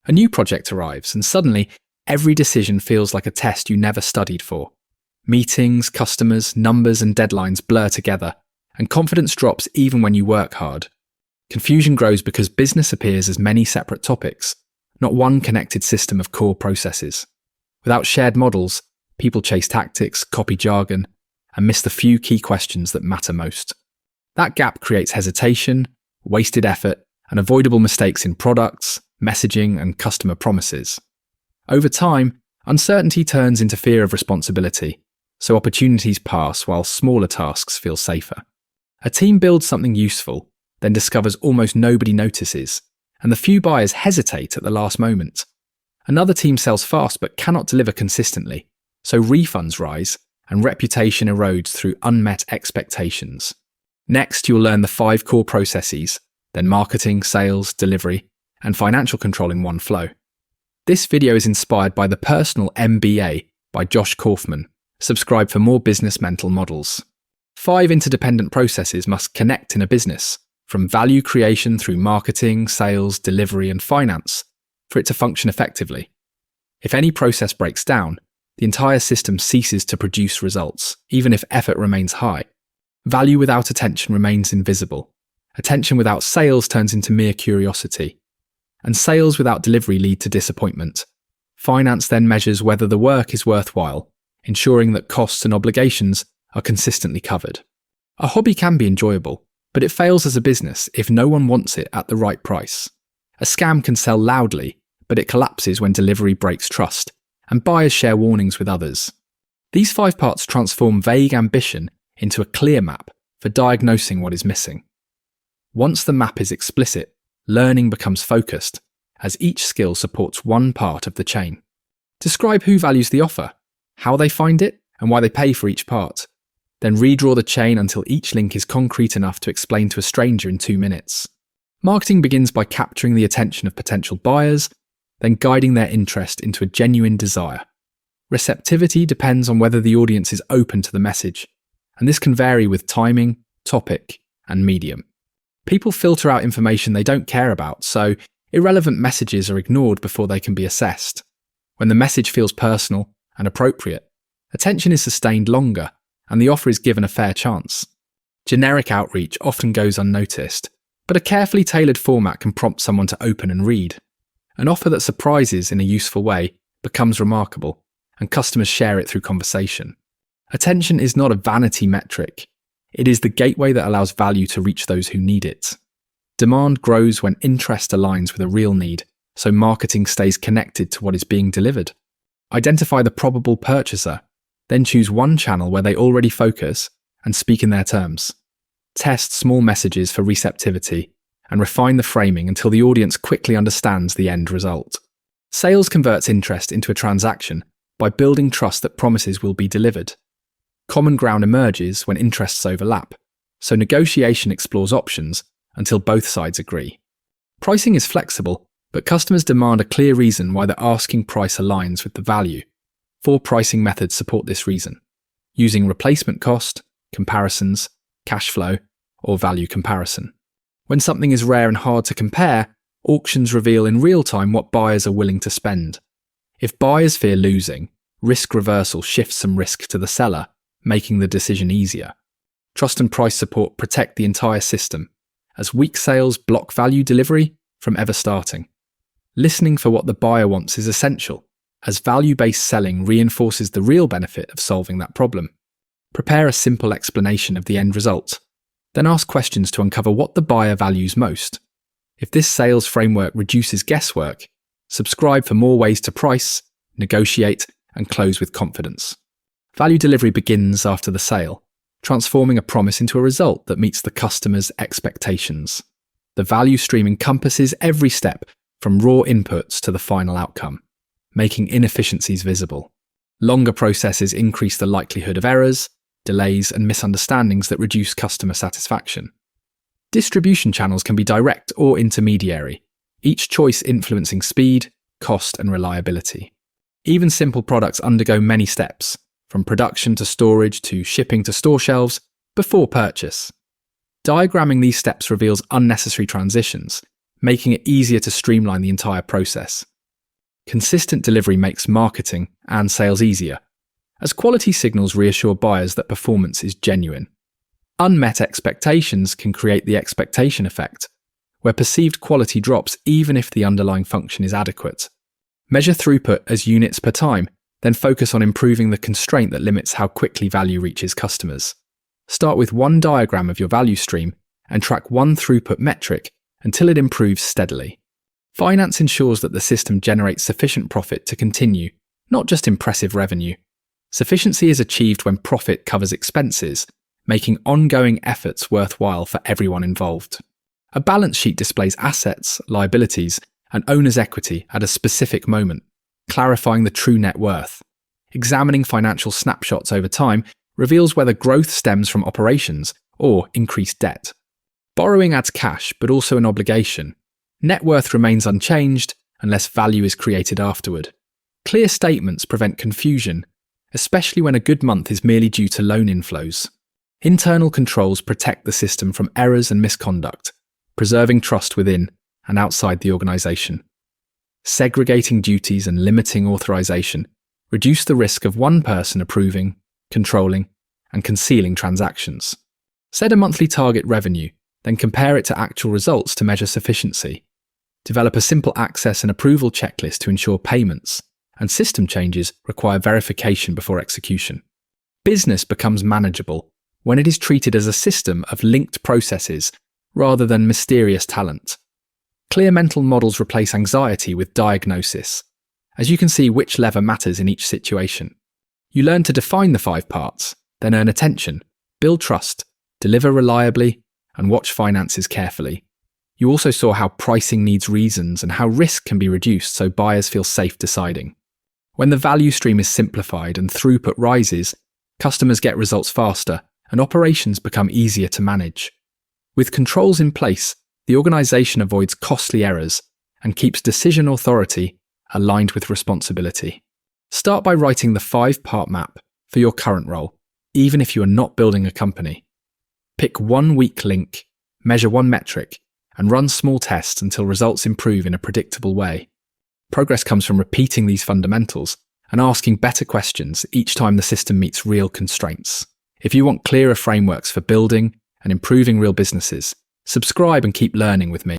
A new project arrives, and suddenly, every decision feels like a test you never studied for. Meetings, customers, numbers, and deadlines blur together, and confidence drops even when you work hard. Confusion grows because business appears as many separate topics, not one connected system of core processes. Without shared models, people chase tactics, copy jargon, and miss the few key questions that matter most. That gap creates hesitation, wasted effort, and avoidable mistakes in products, messaging, and customer promises. Over time, uncertainty turns into fear of responsibility, so opportunities pass while smaller tasks feel safer. A team builds something useful, then discovers almost nobody notices, and the few buyers hesitate at the last moment. Another team sells fast but cannot deliver consistently, so refunds rise and reputation erodes through unmet expectations. Next, you'll learn the 5 core processes, then marketing, sales, delivery, and financial control in one flow. This video is inspired by the Personal MBA by Josh Kaufman. Subscribe for more business mental models. 5 interdependent processes must connect in a business, from value creation through marketing, sales, delivery, and finance, for it to function effectively. If any process breaks down, the entire system ceases to produce results, even if effort remains high. Value without attention remains invisible. Attention without sales turns into mere curiosity. And sales without delivery lead to disappointment. Finance then measures whether the work is worthwhile, ensuring that costs and obligations are consistently covered. A hobby can be enjoyable, but it fails as a business if no one wants it at the right price. A scam can sell loudly, but it collapses when delivery breaks trust, and buyers share warnings with others. These 5 parts transform vague ambition into a clear map for diagnosing what is missing. Once the map is explicit, learning becomes focused, as each skill supports one part of the chain. Describe who values the offer, how they find it, and why they pay for each part. Then redraw the chain until each link is concrete enough to explain to a stranger in 2 minutes. Marketing begins by capturing the attention of potential buyers, then guiding their interest into a genuine desire. Receptivity depends on whether the audience is open to the message, and this can vary with timing, topic, and medium. People filter out information they don't care about, so irrelevant messages are ignored before they can be assessed. When the message feels personal and appropriate, attention is sustained longer, and the offer is given a fair chance. Generic outreach often goes unnoticed, but a carefully tailored format can prompt someone to open and read. An offer that surprises in a useful way becomes remarkable, and customers share it through conversation. Attention is not a vanity metric. It is the gateway that allows value to reach those who need it. Demand grows when interest aligns with a real need, so marketing stays connected to what is being delivered. Identify the probable purchaser, then choose one channel where they already focus and speak in their terms. Test small messages for receptivity and refine the framing until the audience quickly understands the end result. Sales converts interest into a transaction by building trust that promises will be delivered. Common ground emerges when interests overlap, so negotiation explores options until both sides agree. Pricing is flexible, but customers demand a clear reason why the asking price aligns with the value. 4 pricing methods support this reason: using replacement cost, comparisons, cash flow, or value comparison. When something is rare and hard to compare, auctions reveal in real time what buyers are willing to spend. If buyers fear losing, risk reversal shifts some risk to the seller, making the decision easier. Trust and price support protect the entire system, as weak sales block value delivery from ever starting. Listening for what the buyer wants is essential, as value-based selling reinforces the real benefit of solving that problem. Prepare a simple explanation of the end result, then ask questions to uncover what the buyer values most. If this sales framework reduces guesswork, subscribe for more ways to price, negotiate, and close with confidence. Value delivery begins after the sale, transforming a promise into a result that meets the customer's expectations. The value stream encompasses every step from raw inputs to the final outcome, making inefficiencies visible. Longer processes increase the likelihood of errors, delays, and misunderstandings that reduce customer satisfaction. Distribution channels can be direct or intermediary, each choice influencing speed, cost, and reliability. Even simple products undergo many steps, from production to storage to shipping to store shelves, before purchase. Diagramming these steps reveals unnecessary transitions, making it easier to streamline the entire process. Consistent delivery makes marketing and sales easier, as quality signals reassure buyers that performance is genuine. Unmet expectations can create the expectation effect, where perceived quality drops even if the underlying function is adequate. Measure throughput as units per time, then focus on improving the constraint that limits how quickly value reaches customers. Start with one diagram of your value stream and track one throughput metric until it improves steadily. Finance ensures that the system generates sufficient profit to continue, not just impressive revenue. Sufficiency is achieved when profit covers expenses, making ongoing efforts worthwhile for everyone involved. A balance sheet displays assets, liabilities, and owner's equity at a specific moment, clarifying the true net worth. Examining financial snapshots over time reveals whether growth stems from operations or increased debt. Borrowing adds cash, but also an obligation. Net worth remains unchanged unless value is created afterward. Clear statements prevent confusion, especially when a good month is merely due to loan inflows. Internal controls protect the system from errors and misconduct, preserving trust within and outside the organisation. Segregating duties and limiting authorisation reduce the risk of one person approving, controlling, and concealing transactions. Set a monthly target revenue, then compare it to actual results to measure sufficiency. Develop a simple access and approval checklist to ensure payments, and system changes require verification before execution. Business becomes manageable when it is treated as a system of linked processes rather than mysterious talent. Clear mental models replace anxiety with diagnosis, as you can see which lever matters in each situation. You learn to define the 5 parts, then earn attention, build trust, deliver reliably, and watch finances carefully. You also saw how pricing needs reasons and how risk can be reduced so buyers feel safe deciding. When the value stream is simplified and throughput rises, customers get results faster and operations become easier to manage. With controls in place, the organisation avoids costly errors and keeps decision authority aligned with responsibility. Start by writing the 5-part map for your current role, even if you are not building a company. Pick one weak link, measure one metric, and run small tests until results improve in a predictable way. Progress comes from repeating these fundamentals and asking better questions each time the system meets real constraints. If you want clearer frameworks for building and improving real businesses, subscribe and keep learning with me.